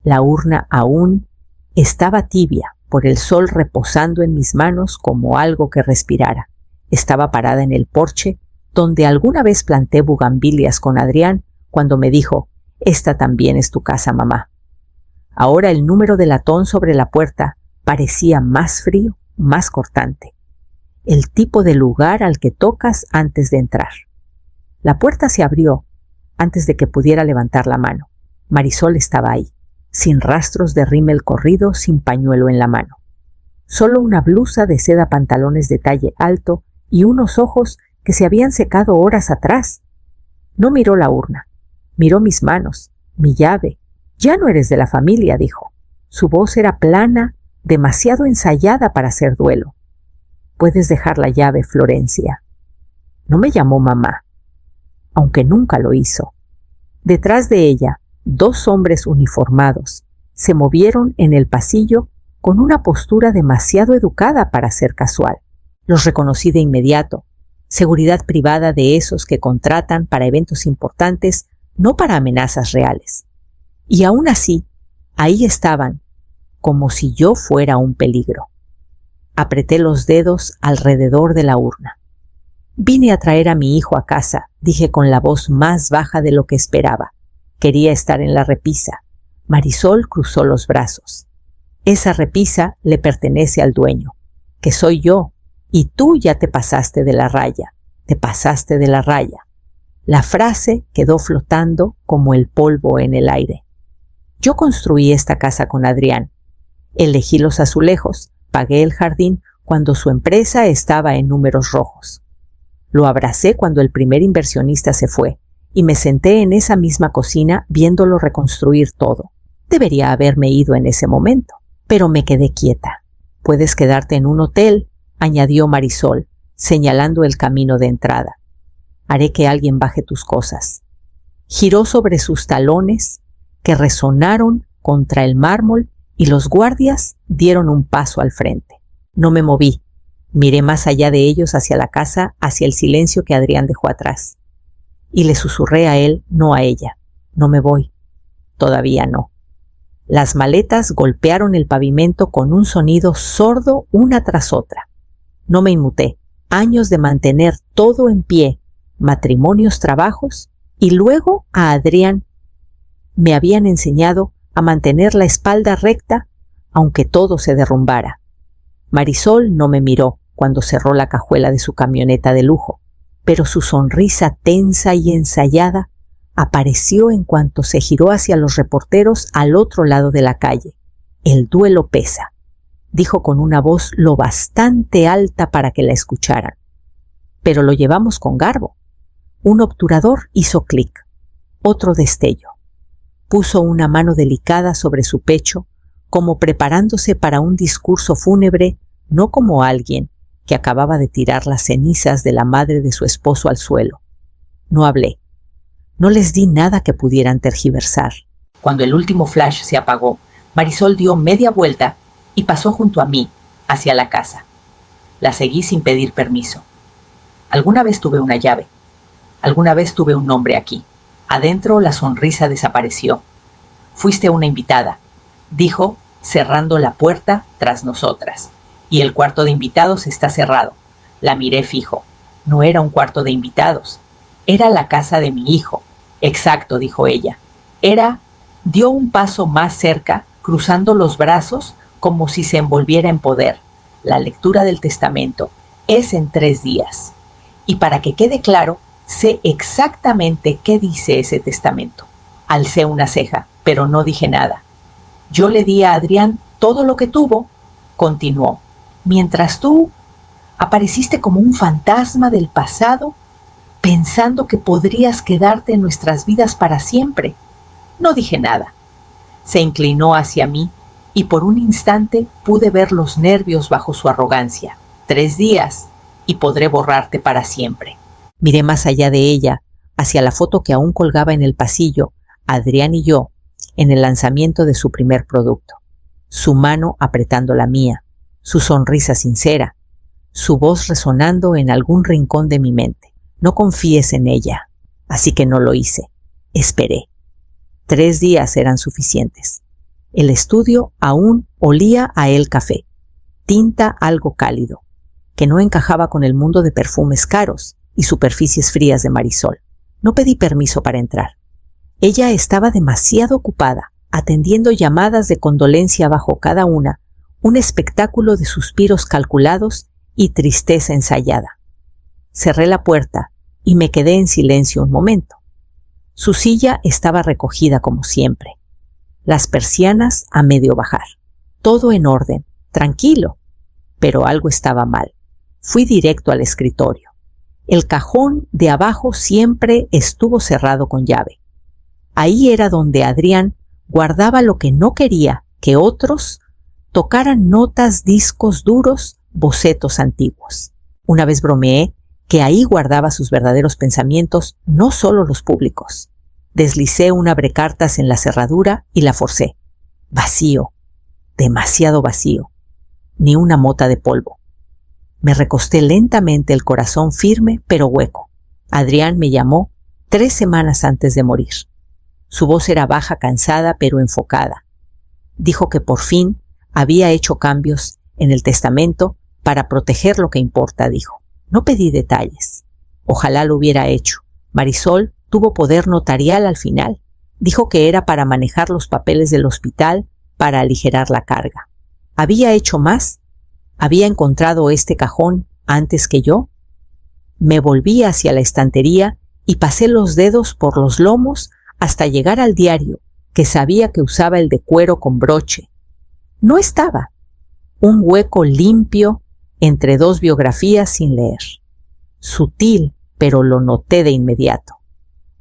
La urna aún estaba tibia por el sol reposando en mis manos como algo que respirara. Estaba parada en el porche donde alguna vez planté bugambilias con Adrián cuando me dijo: «Esta también es tu casa, mamá». Ahora el número de latón sobre la puerta parecía más frío, más cortante. El tipo de lugar al que tocas antes de entrar. La puerta se abrió antes de que pudiera levantar la mano. Marisol estaba ahí, sin rastros de rímel corrido, sin pañuelo en la mano. Solo una blusa de seda, pantalones de talle alto y unos ojos que se habían secado horas atrás. No miró la urna, miró mis manos, mi llave. «Ya no eres de la familia», dijo. Su voz era plana, demasiado ensayada para hacer duelo. «Puedes dejar la llave, Florencia». No me llamó mamá, aunque nunca lo hizo. Detrás de ella, 2 hombres uniformados se movieron en el pasillo con una postura demasiado educada para ser casual. Los reconocí de inmediato. Seguridad privada de esos que contratan para eventos importantes, no para amenazas reales. Y aún así, ahí estaban, como si yo fuera un peligro. Apreté los dedos alrededor de la urna. «Vine a traer a mi hijo a casa», dije con la voz más baja de lo que esperaba. Quería estar en la repisa. Marisol cruzó los brazos. «Esa repisa le pertenece al dueño, que soy yo, y tú ya te pasaste de la raya, te pasaste de la raya». La frase quedó flotando como el polvo en el aire. Yo construí esta casa con Adrián. Elegí los azulejos, pagué el jardín cuando su empresa estaba en números rojos. Lo abracé cuando el primer inversionista se fue y me senté en esa misma cocina viéndolo reconstruir todo. Debería haberme ido en ese momento, pero me quedé quieta. «Puedes quedarte en un hotel», añadió Marisol, señalando el camino de entrada. «Haré que alguien baje tus cosas». Giró sobre sus talones, que resonaron contra el mármol, y los guardias dieron un paso al frente. No me moví. Miré más allá de ellos hacia la casa, hacia el silencio que Adrián dejó atrás. Y le susurré a él, no a ella: «No me voy. Todavía no». Las maletas golpearon el pavimento con un sonido sordo una tras otra. No me inmuté. Años de mantener todo en pie, matrimonios, trabajos, y luego a Adrián. Me habían enseñado a mantener la espalda recta, aunque todo se derrumbara. Marisol no me miró cuando cerró la cajuela de su camioneta de lujo, pero su sonrisa tensa y ensayada apareció en cuanto se giró hacia los reporteros al otro lado de la calle. «El duelo pesa», dijo con una voz lo bastante alta para que la escucharan. «Pero lo llevamos con garbo». Un obturador hizo clic. Otro destello. Puso una mano delicada sobre su pecho, como preparándose para un discurso fúnebre, no como alguien que acababa de tirar las cenizas de la madre de su esposo al suelo. No hablé. No les di nada que pudieran tergiversar. Cuando el último flash se apagó, Marisol dio media vuelta y pasó junto a mí, hacia la casa. La seguí sin pedir permiso. Alguna vez tuve una llave. Alguna vez tuve un nombre aquí. Adentro la sonrisa desapareció. «Fuiste una invitada», dijo, cerrando la puerta tras nosotras. «Y el cuarto de invitados está cerrado». La miré fijo. No era un cuarto de invitados. Era la casa de mi hijo. «Exacto», dijo ella. Dio un paso más cerca, cruzando los brazos como si se envolviera en poder. «La lectura del testamento es en 3 días. Y para que quede claro, sé exactamente qué dice ese testamento». Alcé una ceja, pero no dije nada. «Yo le di a Adrián todo lo que tuvo», continuó, «mientras tú apareciste como un fantasma del pasado, pensando que podrías quedarte en nuestras vidas para siempre». No dije nada. Se inclinó hacia mí y por un instante pude ver los nervios bajo su arrogancia. 3 días y podré borrarte para siempre. Miré más allá de ella, hacia la foto que aún colgaba en el pasillo, Adrián y yo, en el lanzamiento de su primer producto. Su mano apretando la mía, su sonrisa sincera, su voz resonando en algún rincón de mi mente. No confíes en ella. Así que no lo hice. Esperé. 3 días eran suficientes. El estudio aún olía a el café, tinta algo cálido, que no encajaba con el mundo de perfumes caros y superficies frías de Marisol. No pedí permiso para entrar. Ella estaba demasiado ocupada, atendiendo llamadas de condolencia bajo cada una, un espectáculo de suspiros calculados y tristeza ensayada. Cerré la puerta y me quedé en silencio un momento. Su silla estaba recogida como siempre, las persianas a medio bajar, todo en orden, tranquilo, pero algo estaba mal. Fui directo al escritorio. El cajón de abajo siempre estuvo cerrado con llave. Ahí era donde Adrián guardaba lo que no quería que otros tocaran: notas, discos duros, bocetos antiguos. Una vez bromeé que ahí guardaba sus verdaderos pensamientos, no solo los públicos. Deslicé un abrecartas en la cerradura y la forcé. Vacío, demasiado vacío, ni una mota de polvo. Me recosté lentamente, el corazón firme pero hueco. Adrián me llamó 3 semanas antes de morir. Su voz era baja, cansada, pero enfocada. Dijo que por fin había hecho cambios en el testamento para proteger lo que importa, dijo. No pedí detalles. Ojalá lo hubiera hecho. Marisol tuvo poder notarial al final. Dijo que era para manejar los papeles del hospital, para aligerar la carga. ¿Había hecho más? ¿Había encontrado este cajón antes que yo? Me volví hacia la estantería y pasé los dedos por los lomos hasta llegar al diario, que sabía que usaba el de cuero con broche. No estaba. Un hueco limpio entre 2 biografías sin leer. Sutil, pero lo noté de inmediato.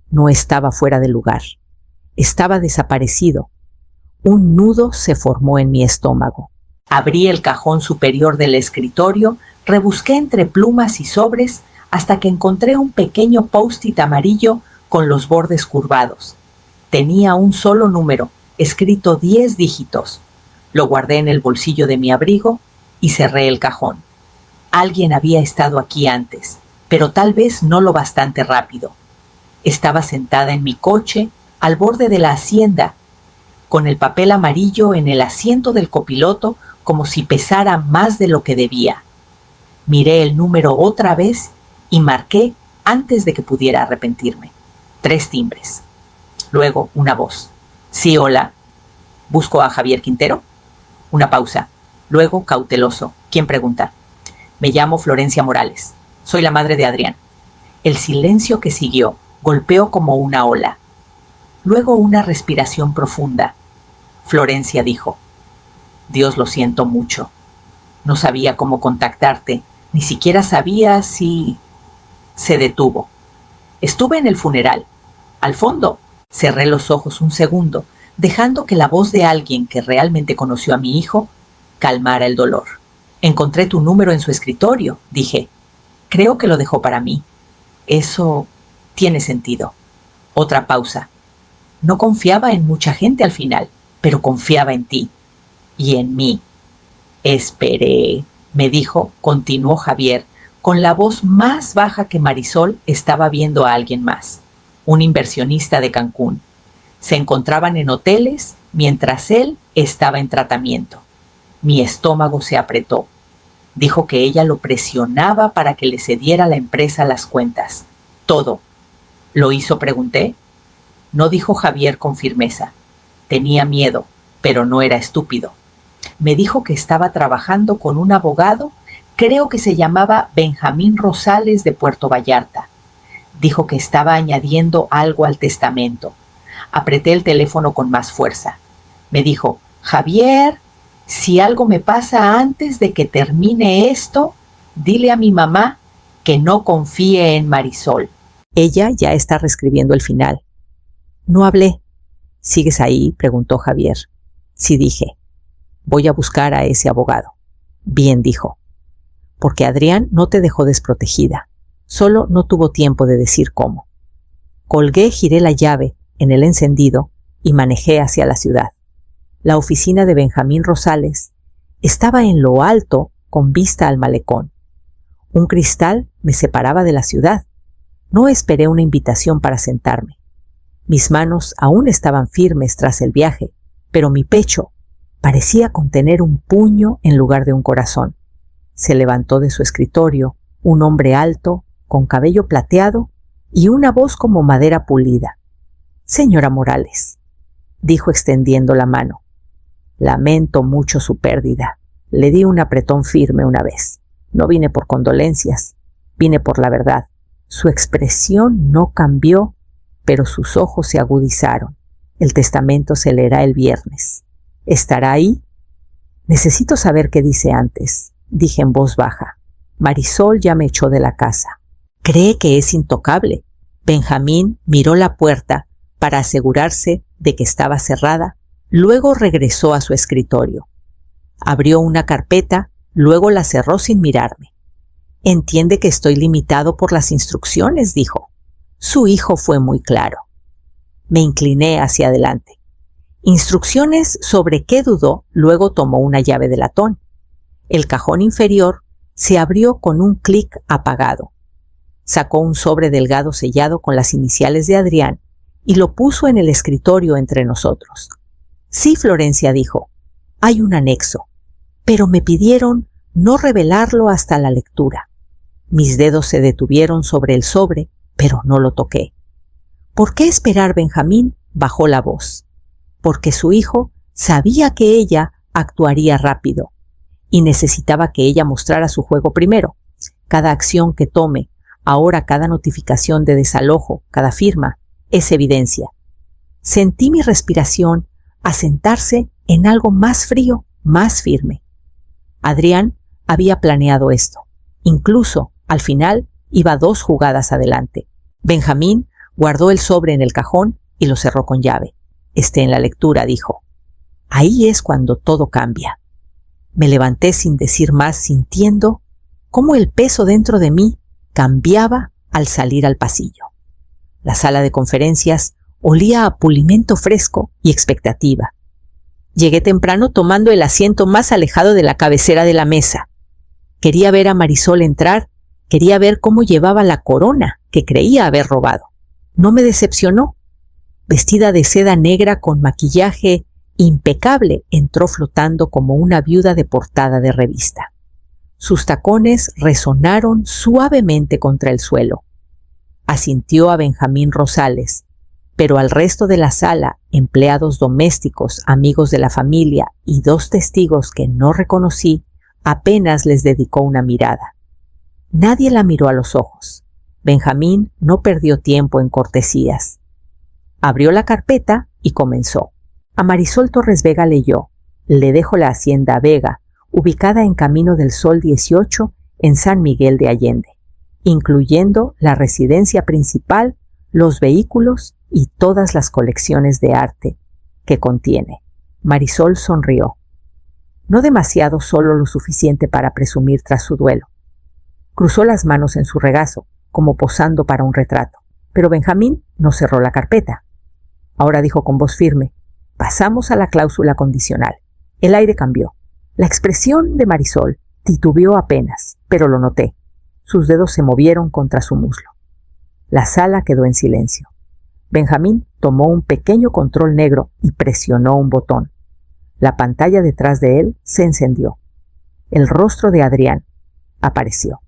No estaba fuera de lugar. Estaba desaparecido. Un nudo se formó en mi estómago. Abrí el cajón superior del escritorio, rebusqué entre plumas y sobres hasta que encontré un pequeño post-it amarillo con los bordes curvados. Tenía un solo número, escrito 10 dígitos. Lo guardé en el bolsillo de mi abrigo y cerré el cajón. Alguien había estado aquí antes, pero tal vez no lo bastante rápido. Estaba sentada en mi coche, al borde de la hacienda, con el papel amarillo en el asiento del copiloto, como si pesara más de lo que debía. Miré el número otra vez y marqué antes de que pudiera arrepentirme. 3 timbres. Luego una voz. Sí, hola. ¿Busco a Javier Quintero? Una pausa. Luego, cauteloso. ¿Quién pregunta? Me llamo Florencia Morales. Soy la madre de Adrián. El silencio que siguió golpeó como una ola. Luego una respiración profunda. Florencia dijo: Dios, lo siento mucho. No sabía cómo contactarte. Ni siquiera sabía si... Se detuvo. Estuve en el funeral. Al fondo. Cerré los ojos un segundo, dejando que la voz de alguien que realmente conoció a mi hijo calmara el dolor. Encontré tu número en su escritorio, dije. Creo que lo dejó para mí. Eso tiene sentido. Otra pausa. No confiaba en mucha gente al final, pero confiaba en ti. Y en mí. Esperé, me dijo, continuó Javier, con la voz más baja que Marisol estaba viendo a alguien más. Un inversionista de Cancún. Se encontraban en hoteles mientras él estaba en tratamiento. Mi estómago se apretó. Dijo que ella lo presionaba para que le cediera a la empresa las cuentas. Todo. ¿Lo hizo?, pregunté. No, dijo Javier con firmeza. Tenía miedo, pero no era estúpido. Me dijo que estaba trabajando con un abogado, creo que se llamaba Benjamín Rosales, de Puerto Vallarta. Dijo que estaba añadiendo algo al testamento. Apreté el teléfono con más fuerza. Me dijo: Javier, si algo me pasa antes de que termine esto, dile a mi mamá que no confíe en Marisol. Ella ya está reescribiendo el final. No hablé. ¿Sigues ahí?, preguntó Javier. Sí, dije. Voy a buscar a ese abogado. Bien, dijo. Porque Adrián no te dejó desprotegida. Solo no tuvo tiempo de decir cómo. Colgué, giré la llave en el encendido y manejé hacia la ciudad. La oficina de Benjamín Rosales estaba en lo alto, con vista al malecón. Un cristal me separaba de la ciudad. No esperé una invitación para sentarme. Mis manos aún estaban firmes tras el viaje, pero mi pecho parecía contener un puño en lugar de un corazón. Se levantó de su escritorio un hombre alto, con cabello plateado y una voz como madera pulida. «Señora Morales», dijo extendiendo la mano. «Lamento mucho su pérdida. Le di un apretón firme una vez. No vine por condolencias, vine por la verdad». Su expresión no cambió, pero sus ojos se agudizaron. «El testamento se leerá el viernes. ¿Estará ahí?» «Necesito saber qué dice antes», dije en voz baja. «Marisol ya me echó de la casa. Cree que es intocable». Benjamín miró la puerta para asegurarse de que estaba cerrada, luego regresó a su escritorio. Abrió una carpeta, luego la cerró sin mirarme. «Entiende que estoy limitado por las instrucciones», dijo. «Su hijo fue muy claro». Me incliné hacia adelante. Instrucciones sobre qué dudó, luego tomó una llave de latón. El cajón inferior se abrió con un clic apagado. Sacó un sobre delgado sellado con las iniciales de Adrián y lo puso en el escritorio entre nosotros. «Sí, Florencia», dijo, «hay un anexo, pero me pidieron no revelarlo hasta la lectura». Mis dedos se detuvieron sobre el sobre, pero no lo toqué. «¿Por qué esperar, Benjamín?», bajó la voz. Porque su hijo sabía que ella actuaría rápido y necesitaba que ella mostrara su juego primero. Cada acción que tome, ahora cada notificación de desalojo, cada firma, es evidencia. Sentí mi respiración asentarse en algo más frío, más firme. Adrián había planeado esto. Incluso, al final, iba 2 jugadas adelante. Benjamín guardó el sobre en el cajón y lo cerró con llave. «Esté en la lectura», dijo. Ahí es cuando todo cambia. Me levanté sin decir más, sintiendo cómo el peso dentro de mí cambiaba al salir al pasillo. La sala de conferencias olía a pulimento fresco y expectativa. Llegué temprano tomando el asiento más alejado de la cabecera de la mesa. Quería ver a Marisol entrar, quería ver cómo llevaba la corona que creía haber robado. No me decepcionó. Vestida de seda negra con maquillaje impecable, entró flotando como una viuda de portada de revista. Sus tacones resonaron suavemente contra el suelo. Asintió a Benjamín Rosales, pero al resto de la sala, empleados domésticos, amigos de la familia y 2 testigos que no reconocí, apenas les dedicó una mirada. Nadie la miró a los ojos. Benjamín no perdió tiempo en cortesías. Abrió la carpeta y comenzó. A Marisol Torres Vega leyó: «Le dejo la hacienda Vega, ubicada en Camino del Sol 18 en San Miguel de Allende, incluyendo la residencia principal, los vehículos y todas las colecciones de arte que contiene». Marisol sonrió. No demasiado, solo lo suficiente para presumir tras su duelo. Cruzó las manos en su regazo, como posando para un retrato, pero Benjamín no cerró la carpeta. Ahora dijo con voz firme: «Pasamos a la cláusula condicional». El aire cambió. La expresión de Marisol titubeó apenas, pero lo noté. Sus dedos se movieron contra su muslo. La sala quedó en silencio. Benjamín tomó un pequeño control negro y presionó un botón. La pantalla detrás de él se encendió. El rostro de Adrián apareció.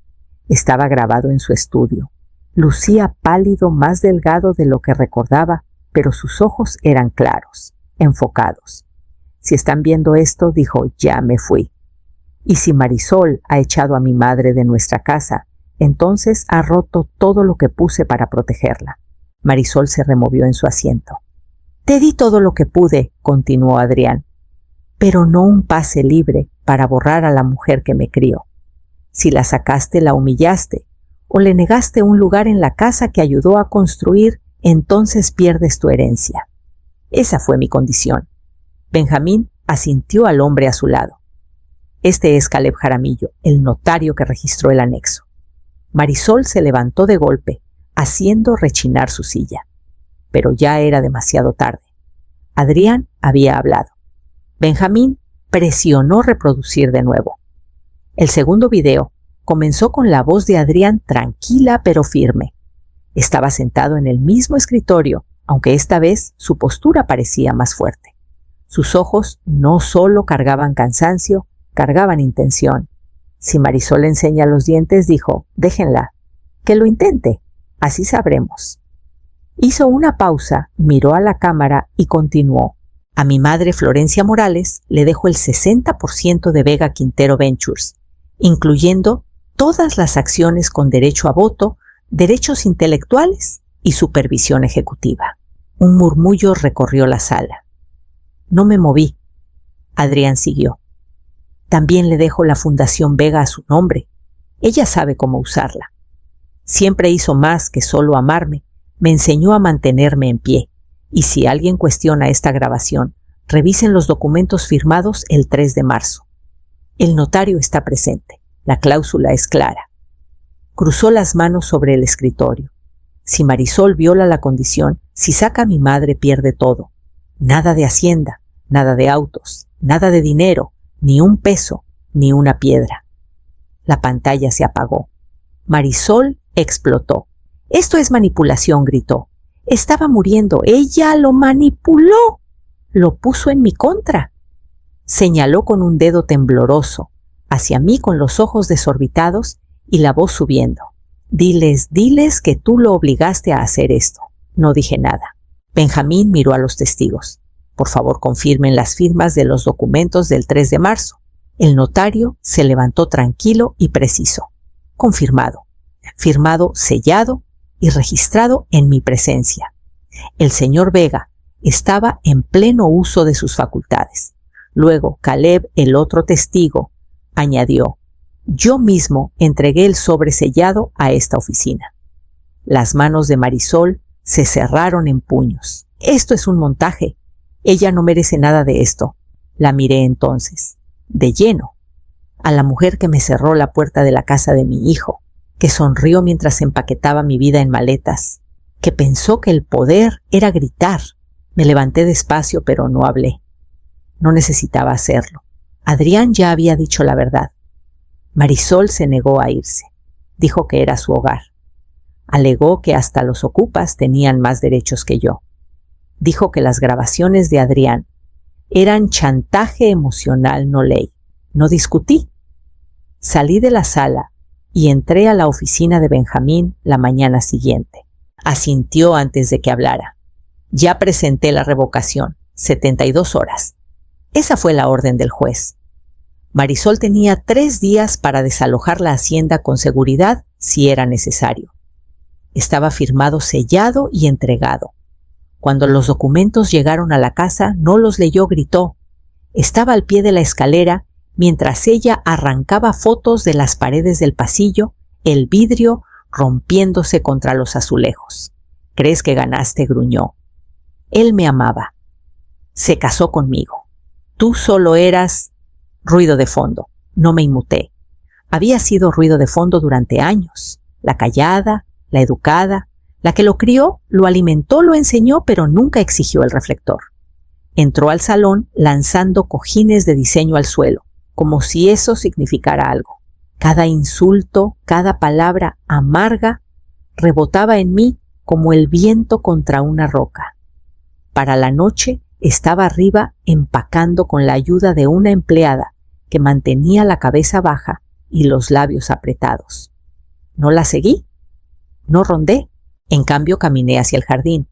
Estaba grabado en su estudio. Lucía pálido, más delgado de lo que recordaba, pero sus ojos eran claros, enfocados. «Si están viendo esto», dijo, «ya me fui. Y si Marisol ha echado a mi madre de nuestra casa, entonces ha roto todo lo que puse para protegerla». Marisol se removió en su asiento. «Te di todo lo que pude», continuó Adrián, «pero no un pase libre para borrar a la mujer que me crió. Si la sacaste, la humillaste, o le negaste un lugar en la casa que ayudó a construir, entonces pierdes tu herencia. Esa fue mi condición». Benjamín asintió al hombre a su lado. «Este es Caleb Jaramillo, el notario que registró el anexo». Marisol se levantó de golpe, haciendo rechinar su silla. Pero ya era demasiado tarde. Adrián había hablado. Benjamín presionó reproducir de nuevo. El segundo video comenzó con la voz de Adrián tranquila pero firme. Estaba sentado en el mismo escritorio, aunque esta vez su postura parecía más fuerte. Sus ojos no solo cargaban cansancio, cargaban intención. Si Marisol enseña los dientes, dijo, déjenla, que lo intente, así sabremos. Hizo una pausa, miró a la cámara y continuó. A mi madre Florencia Morales le dejo el 60% de Vega Quintero Ventures, incluyendo todas las acciones con derecho a voto, derechos intelectuales y supervisión ejecutiva. Un murmullo recorrió la sala. No me moví. Adrián siguió. También le dejo la Fundación Vega a su nombre. Ella sabe cómo usarla. Siempre hizo más que solo amarme. Me enseñó a mantenerme en pie. Y si alguien cuestiona esta grabación, revisen los documentos firmados el 3 de marzo. El notario está presente. La cláusula es clara. Cruzó las manos sobre el escritorio. Si Marisol viola la condición, si saca a mi madre pierde todo. Nada de hacienda, nada de autos, nada de dinero, ni un peso, ni una piedra. La pantalla se apagó. Marisol explotó. Esto es manipulación, gritó. Estaba muriendo. Ella lo manipuló. Lo puso en mi contra. Señaló con un dedo tembloroso hacia mí con los ojos desorbitados y la voz subiendo. Diles que tú lo obligaste a hacer esto. No dije nada. Benjamín miró a los testigos. Por favor, confirmen las firmas de los documentos del 3 de marzo. El notario se levantó tranquilo y preciso. Confirmado. Firmado, sellado y registrado en mi presencia. El señor Vega estaba en pleno uso de sus facultades. Luego, Caleb, el otro testigo, añadió, yo mismo entregué el sobre sellado a esta oficina. Las manos de Marisol se cerraron en puños. Esto es un montaje. Ella no merece nada de esto. La miré entonces, de lleno, a la mujer que me cerró la puerta de la casa de mi hijo, que sonrió mientras empaquetaba mi vida en maletas, que pensó que el poder era gritar. Me levanté despacio, pero no hablé. No necesitaba hacerlo. Adrián ya había dicho la verdad. Marisol se negó a irse. Dijo que era su hogar. Alegó que hasta los ocupas tenían más derechos que yo. Dijo que las grabaciones de Adrián eran chantaje emocional, no ley. No discutí. Salí de la sala y entré a la oficina de Benjamín la mañana siguiente. Asintió antes de que hablara. Ya presenté la revocación, 72 horas. Esa fue la orden del juez. Marisol tenía 3 días para desalojar la hacienda con seguridad si era necesario. Estaba firmado, sellado y entregado. Cuando los documentos llegaron a la casa, no los leyó, gritó. Estaba al pie de la escalera mientras ella arrancaba fotos de las paredes del pasillo, el vidrio rompiéndose contra los azulejos. ¿Crees que ganaste?, gruñó. Él me amaba. Se casó conmigo. Tú solo eras ruido de fondo. No me inmuté. Había sido ruido de fondo durante años. La callada, la educada, la que lo crió, lo alimentó, lo enseñó, pero nunca exigió el reflector. Entró al salón lanzando cojines de diseño al suelo, como si eso significara algo. Cada insulto, cada palabra amarga rebotaba en mí como el viento contra una roca. Para la noche estaba arriba empacando con la ayuda de una empleada que mantenía la cabeza baja y los labios apretados. No la seguí, no rondé, en cambio caminé hacia el jardín.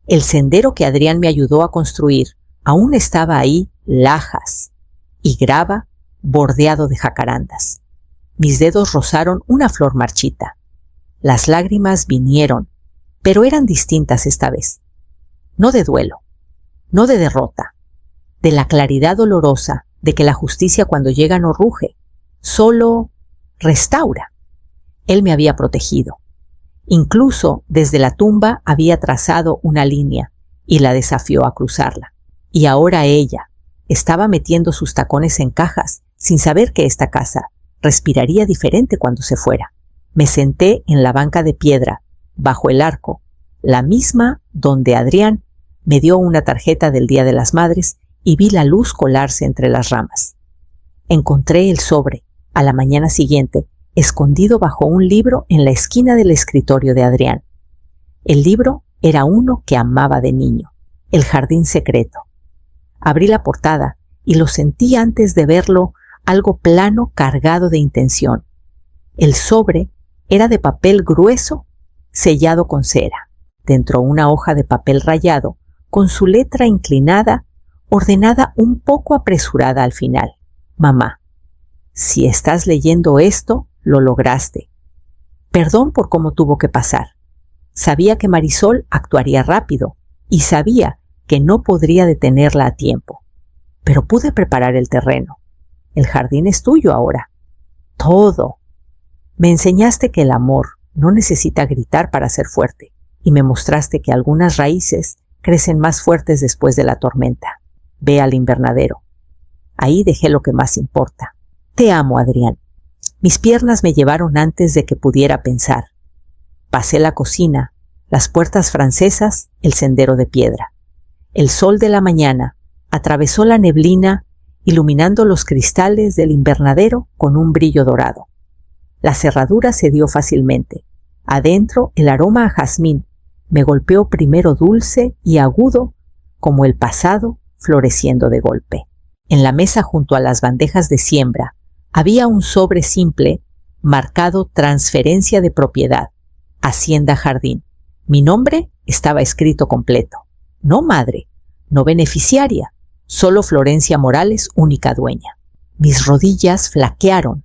El sendero que Adrián me ayudó a construir aún estaba ahí, lajas y grava bordeado de jacarandas. Mis dedos rozaron una flor marchita. Las lágrimas vinieron, pero eran distintas esta vez. No de duelo, no de derrota, de la claridad dolorosa de que la justicia cuando llega no ruge, solo restaura. Él me había protegido. Incluso desde la tumba había trazado una línea y la desafió a cruzarla. Y ahora ella estaba metiendo sus tacones en cajas sin saber que esta casa respiraría diferente cuando se fuera. Me senté en la banca de piedra, bajo el arco, la misma donde Adrián me dio una tarjeta del Día de las Madres y vi la luz colarse entre las ramas. Encontré el sobre, a la mañana siguiente, escondido bajo un libro en la esquina del escritorio de Adrián. El libro era uno que amaba de niño, El jardín secreto. Abrí la portada y lo sentí antes de verlo algo plano cargado de intención. El sobre era de papel grueso sellado con cera. Dentro una hoja de papel rayado, con su letra inclinada, ordenada un poco apresurada al final. Mamá, si estás leyendo esto, lo lograste. Perdón por cómo tuvo que pasar. Sabía que Marisol actuaría rápido y sabía que no podría detenerla a tiempo. Pero pude preparar el terreno. El jardín es tuyo ahora. Todo. Me enseñaste que el amor no necesita gritar para ser fuerte y me mostraste que algunas raíces crecen más fuertes después de la tormenta. Ve al invernadero. Ahí dejé lo que más importa. Te amo, Adrián. Mis piernas me llevaron antes de que pudiera pensar. Pasé la cocina, las puertas francesas, el sendero de piedra. El sol de la mañana atravesó la neblina, iluminando los cristales del invernadero con un brillo dorado. La cerradura cedió fácilmente. Adentro, el aroma a jazmín me golpeó primero dulce y agudo, como el pasado floreciendo de golpe. En la mesa junto a las bandejas de siembra había un sobre simple marcado transferencia de propiedad, Hacienda Jardín. Mi nombre estaba escrito completo. No madre, no beneficiaria, solo Florencia Morales, única dueña. Mis rodillas flaquearon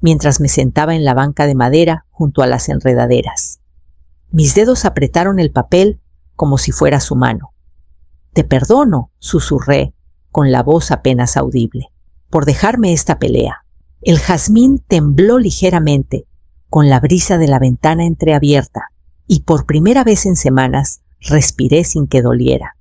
mientras me sentaba en la banca de madera junto a las enredaderas. Mis dedos apretaron el papel como si fuera su mano. Te perdono, susurré, con la voz apenas audible, por dejarme esta pelea. El jazmín tembló ligeramente con la brisa de la ventana entreabierta y por primera vez en semanas respiré sin que doliera.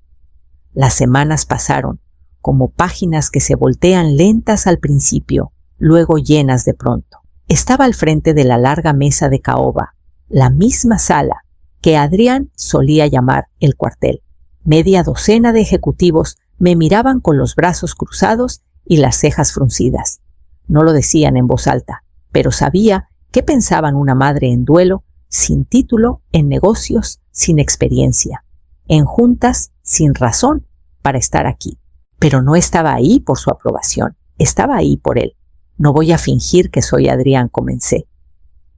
Las semanas pasaron como páginas que se voltean lentas al principio, luego llenas de pronto. Estaba al frente de la larga mesa de caoba, la misma sala que Adrián solía llamar el cuartel. Media docena de ejecutivos me miraban con los brazos cruzados y las cejas fruncidas. No lo decían en voz alta, pero sabía qué pensaban una madre en duelo, sin título, en negocios, sin experiencia, en juntas, sin razón para estar aquí. Pero no estaba ahí por su aprobación, estaba ahí por él. No voy a fingir que soy Adrián, comencé.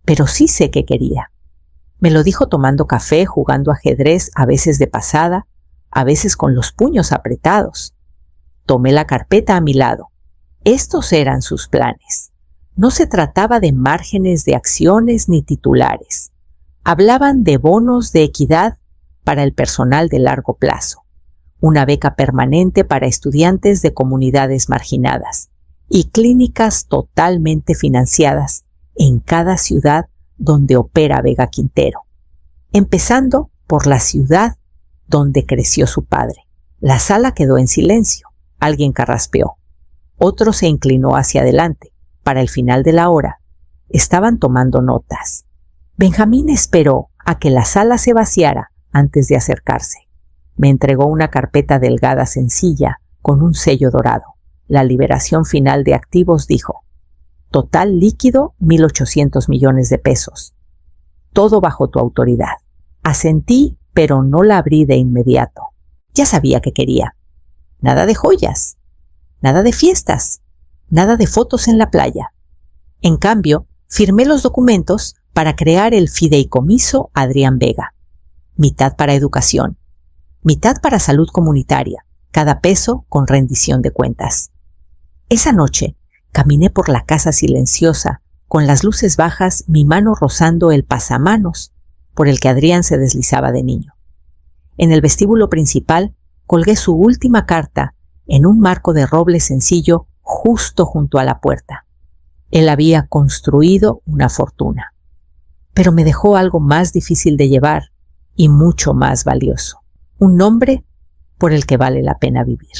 Pero sí sé que quería. Me lo dijo tomando café, jugando ajedrez, a veces de pasada, a veces con los puños apretados. Tomé la carpeta a mi lado. Estos eran sus planes. No se trataba de márgenes de acciones ni titulares. Hablaban de bonos de equidad para el personal de largo plazo, una beca permanente para estudiantes de comunidades marginadas y clínicas totalmente financiadas en cada ciudad donde opera Vega Quintero, empezando por la ciudad donde creció su padre. La sala quedó en silencio. Alguien carraspeó. Otro se inclinó hacia adelante. Para el final de la hora, estaban tomando notas. Benjamín esperó a que la sala se vaciara antes de acercarse. Me entregó una carpeta delgada sencilla con un sello dorado. La liberación final de activos, dijo. Total líquido, 1.800 millones de pesos. Todo bajo tu autoridad. Asentí, pero no la abrí de inmediato. Ya sabía que quería. Nada de joyas, nada de fiestas, nada de fotos en la playa. En cambio, firmé los documentos para crear el Fideicomiso Adrián Vega. Mitad para educación, mitad para salud comunitaria, cada peso con rendición de cuentas. Esa noche caminé por la casa silenciosa, con las luces bajas, mi mano rozando el pasamanos por el que Adrián se deslizaba de niño. En el vestíbulo principal colgué su última carta en un marco de roble sencillo justo junto a la puerta. Él había construido una fortuna, pero me dejó algo más difícil de llevar y mucho más valioso, un nombre por el que vale la pena vivir.